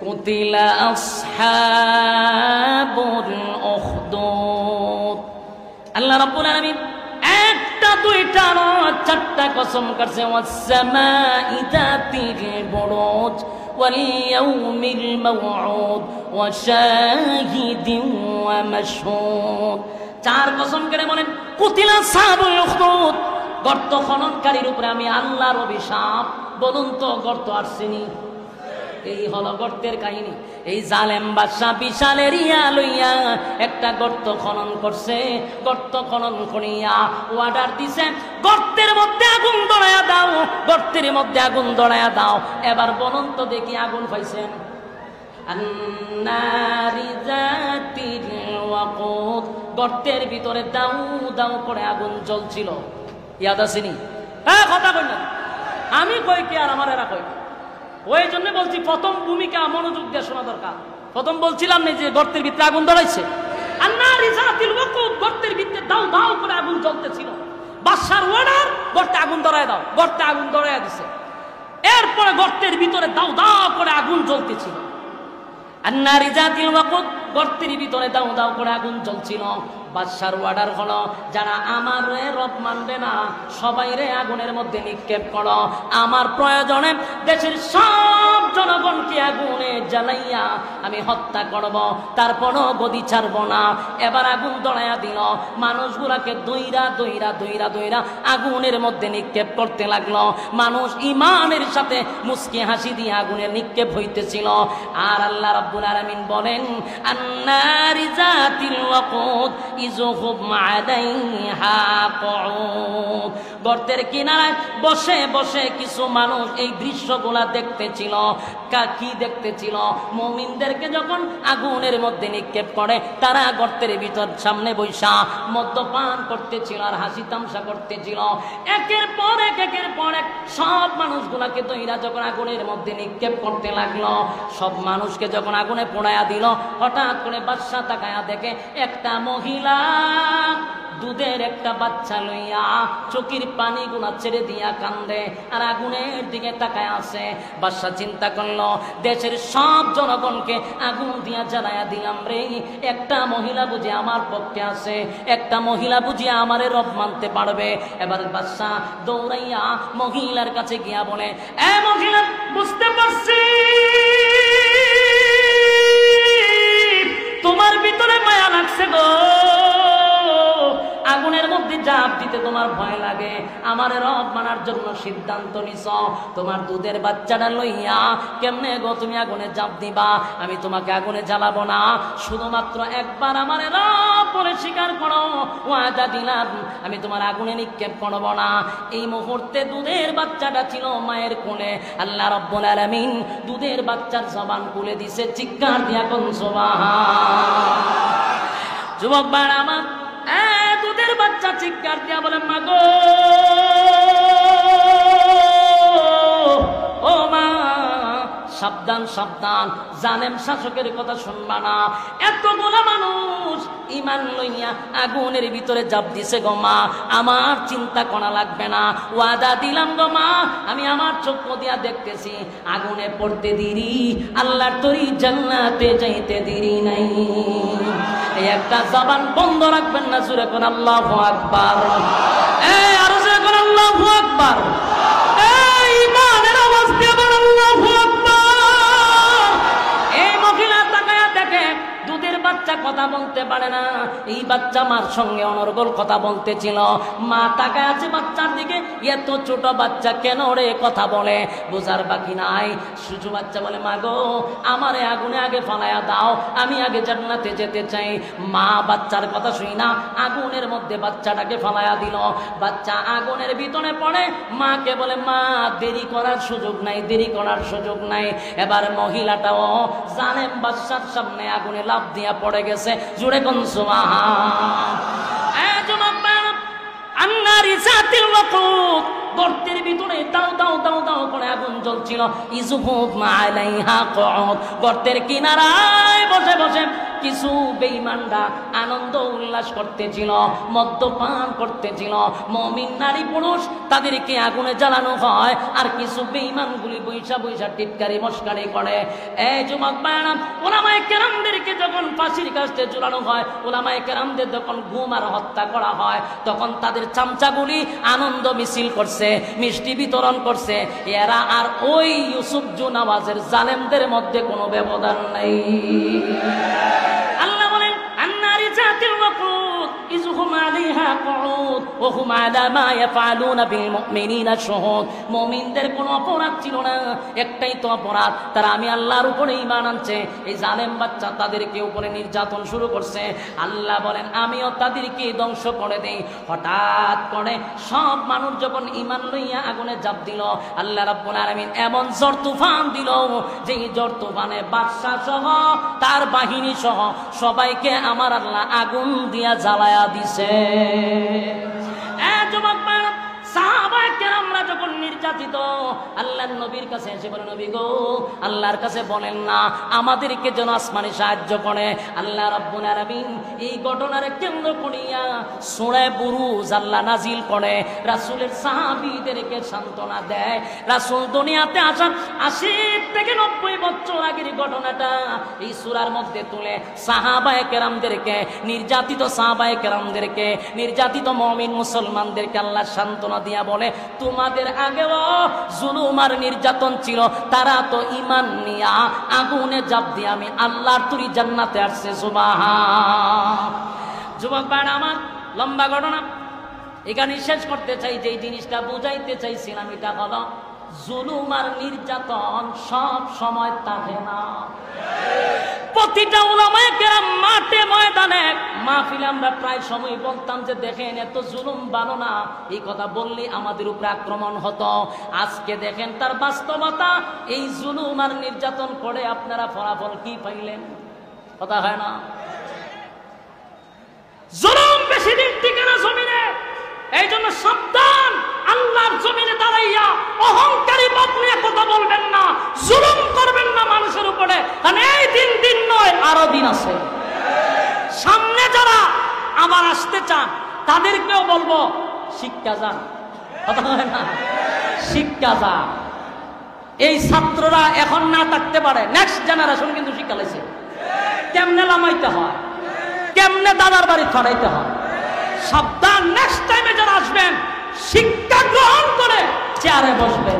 কুতিলা আসহাবুল উখদুদ। আল্লাহ রাব্বুল আলামিন একটা দুইটা নয় চারটা কসম করছে, ওয়াস-সামাই যাতিল বুরুজ ওয়াল ইয়াউমিল মাউউদ ওয়া শাহিদিন ওয়া মাশহুদ। চার কসম করে বলেন কুতিলা আসহাবুল উখদুদ, গর্ত খননকারীর উপরে আমি আল্লাহর অভিশাপ। বলুন তো গর্ত আসেনি? এই হলো গর্তের কাহিনী। এই জালেম বাদশা বিশাল এরিয়া লইয়া একটা গর্ত খনন করছে। গর্ত খনন করিয়া অর্ডার দিছে, গর্তের মধ্যে আগুন ধরায়া দাও, গর্তের মধ্যে আগুন ধরায়া দাও। এবার বলুন তো দেখি আগুন পাইছেন? আন্নারি যাতিল ওয়াকুদ, গর্তের ভিতরে দাউ দাউ করে আগুন জ্বলছিল। ইয়াদ আসেনি? হ্যাঁ, কথা কই না আমি কই কি আর আমার এরা কই। ওই জন্য বলছি প্রথম ভূমিকা মনোযোগ দিয়ে শোনা দরকার। প্রথম বলছিলাম না যে গর্তের ভিতরে আগুন ধরাইছে। আন্নারি যাতিল ওয়াকুদ, গর্তের ভিতরে দাউ দাউ করে আগুন জ্বলতেছিল। বাদশার অর্ডার, গর্তে আগুন ধরায় দাও। গর্তে আগুন ধরায় দিছে। এরপরে গর্তের ভিতরে দাউ দাউ করে আগুন জ্বলতেছিল। আন্নারি যাতিল ওয়াকুদ, গর্তের ভিতরে দাউ দাউ করে আগুন জ্বলছিল। বাদশার অর্ডার হলো, যারা আমার রব মানবে না সবাই রে আগুনের মধ্যে নিক্ষেপ করো। আমার প্রয়োজনে দেশের সব জনগণকে আগুনে জ্বালাইয়া আমি হত্যা করব, তারপরও গদি ছাড়ব না। এবার আগুন ধরাইয়া দিল। মানুষগুলাকে দইরা দইরা দইরা দইরা আগুনের মধ্যে নিক্ষেপ করতে লাগলো। মানুষ ইমানের সাথে মুস্কি হাসি দিয়ে আগুনে নিক্ষেপ হইতেছিল। আর আল্লাহ রাব্বুল আলামিন বলেন, আন্নারি যাতিল ওয়াকুদ ইযহুম আলাইহা কুউদ, গর্তের কিনারায় বসে বসে কিছু মানুষ এই দৃশ্যগুলা দেখতেছিল। কি দেখতেছিল? মুমিনদেরকে যখন আগুনের মধ্যে নিক্ষেপ করে তারা গর্তের ভিতর সামনে বৈশা মদ্যপান করতেছিল আর হাসি তামসা করতেছিল। একের পর এক একের পর এক সব মানুষগুলাকে দইরা যখন আগুনের মধ্যে নিক্ষেপ করতে লাগলো, সব মানুষকে যখন আগুনে পোড়ায়া দিল, হঠাৎ করে বাদশা তাকায়া দেখে একটা মহিলা দুধের একটা বাচ্চা লইয়া চোখের পানিগুলা ছেড়ে দিয়া কান্দে আর আগুনের দিকে তাকায় আছে। বাদশা চিন্তা করলো, দেশের সব জনগণকে আগুন দিয়া জ্বালায়া দিলাম রে, একটা মহিলা বুঝে আমার পক্ষে আছে, একটা মহিলা বুঝে আমারে রব মানতে পারবে। এবার বাদশা দৌড়াইয়া মহিলার কাছে গিয়া বলে, এ মহিলা, বুঝতে পারছি তোমার ভিতরে মায়া লাগছে গো, আগুনের মধ্যে জাপ দিতে তোমার ভয় লাগে, আমার রব মানার জন্য সিদ্ধান্ত নিছ। তোমার দুধের বাচ্চাটা লইয়া কেমনে গো তুমি আগুনে জাপ দিবা? আমি তোমাকে আগুনে জ্বালাবো না, শুধুমাত্র একবার আমার রব বলে স্বীকার করো, ওয়াদা দিলাম আমি তোমার আগুনে নিক্ষেপ করব না। এই মুহূর্তে দুধের বাচ্চাটা ছিল মায়ের কোলে। আল্লাহ রাব্বুল আলামিন দুধের বাচ্চার জবান খুলে দিছে। চিৎকার দিয়া কোন সুবহান। যুবক ভাই আমার, দুধের বাচ্চা চিৎকার দিয়া বলে, মা গো, ও মা, সাবধান সাবধান, জালেম শাসকের কথা শুনবা না। এতগুলা মানুষ ইমান লইয়া আগুনের ভিতরে জাপ দিছে গো মা, আমার চিন্তা করা লাগবে না, ওয়াদা দিলাম গো মা, আমি আমার চক্ষু দিয়া দেখতেছি আগুনে পড়তে দেরি, আল্লাহর তরি জান্নাতে যাইতে দেরি নাই। এই একটা জবান বন্ধ রাখবেন না, জোরে কোন আল্লাহু আকবার। এই আরো জোরে কোন আল্লাহু আকবার। এই ইমানের আওয়াজ দিয়ে বলেন আল্লাহু আকবার। এই মহিলা তাকায়া দেখে দুধের বাচ্চা কথা বলতে পারে না। এই বাচ্চা মার সঙ্গে অনর্গল কথা বলতেছিল। মা তাকায় আছে বাচ্চার দিকে, এত ছোট বাচ্চা কেন রে কথা বলে, বোঝার বাকি নাই। শিশু বাচ্চা বলে, মা গো, আমারে আগুনে আগে ফালায়া দাও, আমি আগে জান্নাতে যেতে চাই। মা বাচ্চার কথা শুই না, আগুনের মধ্যে বাচ্চাটাকে ফালায়া দিল। বাচ্চা আগুনের ভিতরে পড়ে, মাকে বলে, মা দেরি করার সুযোগ নাই, দেরি করার সুযোগ নাই। এবার মহিলাটাও জালেম বাদশার সামনে আগুনে লাফ দিয়া পড়ে গেছে। জুড়ে কোন সুবহান। আন্নারি যাতিল ওয়াকুদ, গর্তের ভিতরে দাও দাও দাও দাও করে আগুন জ্বলছিল। ইযহুম আলাইহা কুউদ, গর্তের কিনারায় বসে বসে কিছু বেঈমানরা আনন্দ উল্লাস করতেছিল, মদ্যপান করতেছিল। মুমিন নারী পুরুষ তাদেরকে আগুনে জ্বালানো হয়, আর কিছু বেঈমানগুলি বৈশা বৈশা টিটকারি মস্কারি করে। এই যুবক ভাইরা, উলামায়ে কেরামদেরকে যখন ফাঁসির কাস্তে ঝুলানো হয়, উলামায়ে কেরামদের যখন গুম আর হত্যা করা হয়, তখন তাদের চামচাগুলি আনন্দ মিছিল করছে, মিষ্টি বিতরণ করছে। এরা আর ওই ইউসুফ জুনাওয়াজের জালেমদের মধ্যে কোনো ব্যবধান নাই। আল্লাহ বলেন আন্নারি জাতিল ওয়াকুদ ইযহুম আলাইহা কুউদ ওয়া হুম আলা মা ইয়াফআলুনা বিল মুমিনিনা শুহুদ। মুমিনদের কোনো অপরাধ ছিল না, একটাই তো অপরাধ, তারা আমি আল্লাহর উপরে ঈমান আনছে। এই জালেম বাচ্চা তাদেরকে উপরে নির্যাতন শুরু করছে। আল্লাহ বলেন আমিও তাদেরকে ধ্বংস করে দেই। হঠাৎ করে সব মানুষ যখন ঈমান লইয়া আগুনে ঝাঁপ দিল, আল্লাহ রাব্বুল আলামিন এমন ঝড় তুফান দিল, যে ঝড় তুফানে বাদশা সহ তার বাহিনী সহ সবাইকে আমার আল্লাহ আগুন দিয়া জ্বালায়া দিছে। যুবক সাহাবায়ে কেরামরা যখন নির্যাতিত, আল্লাহর নবীর কাছে এসে বলে, নবী গো, আল্লাহর কাছে বলেন না আমাদেরকে যেন আসমানে সাহায্য করে। আল্লাহ রাব্বুল আলামিন এই ঘটনার কেন্দ্র করিয়া সূরা বুরুজ আল্লাহ নাজিল করে, রাসূলের সাহাবীদেরকে সান্ত্বনা দেয়। রাসূল দুনিয়াতে আসার ৮০ থেকে ৯০ বছর আগের ঘটনাটা এই সূরার মধ্যে তুলে সাহাবায়ে কেরামদেরকে, নির্যাতিত সাহাবায়ে কেরামদেরকে, নির্যাতিত মুমিন মুসলমানদেরকে আল্লাহ সান্ত্বনা দিয়া বলে, তোমাদের আগেও জুলুম আর নির্যাতন ছিল, তারা তো ঈমান নিয়া আগুনে ঝাঁপ দিয়ে আমি আল্লাহর তৈরি জান্নাতে আসছে। সুবহান। যুবক ভাইরা আমার, লম্বা ঘটনা এখানে শেষ করতে চাই। যে জিনিসটা বুঝাইতে চাইছিলাম এটা হলো, জুলুম আর নির্যাতন সব সময় থাকে না। প্রতিটা উলামায়ে কেরাম মাঠে ময়দানে মাহফিলে আমরা প্রায় সময় বলতাম যে দেখেন এত জুলুম ভালো না, এই কথা বললে আমাদের উপরে আক্রমণ হতো। আজকে দেখেন তার বাস্তবতা, এই জুলুম আর নির্যাতন করে আপনারা ফলাফল কি পাইলেন? কথা হয় না? জুলুম বেশি দিন টিকে না জমিনে। এই জন্য সাবধান, আল্লাহর জমিনে দাঁড়াইয়া অহংকারী বাপ নিয়ে কথা বলবেন না, জুলুম করবেন না মানুষের উপরে, কারণ এই দিন দিন নয়, আরো দিন আছে সামনে। যারা আবার আসতে চান তাদেরকেও বলবো শিক্ষা যান। কথা হয় না? শিক্ষা যান। এই ছাত্ররা এখন না থাকতে পারে, নেক্সট জেনারেশন কিন্তু শিক্ষা লাইছে কেমনে লামাইতে হয়, কেমনে দাদার বাড়ি ছড়াইতে হয়। সাবধান, নেক্সট টাইমে যারা আসবেন শিক্ষা গ্রহণ করে চেয়ারে বসবেন।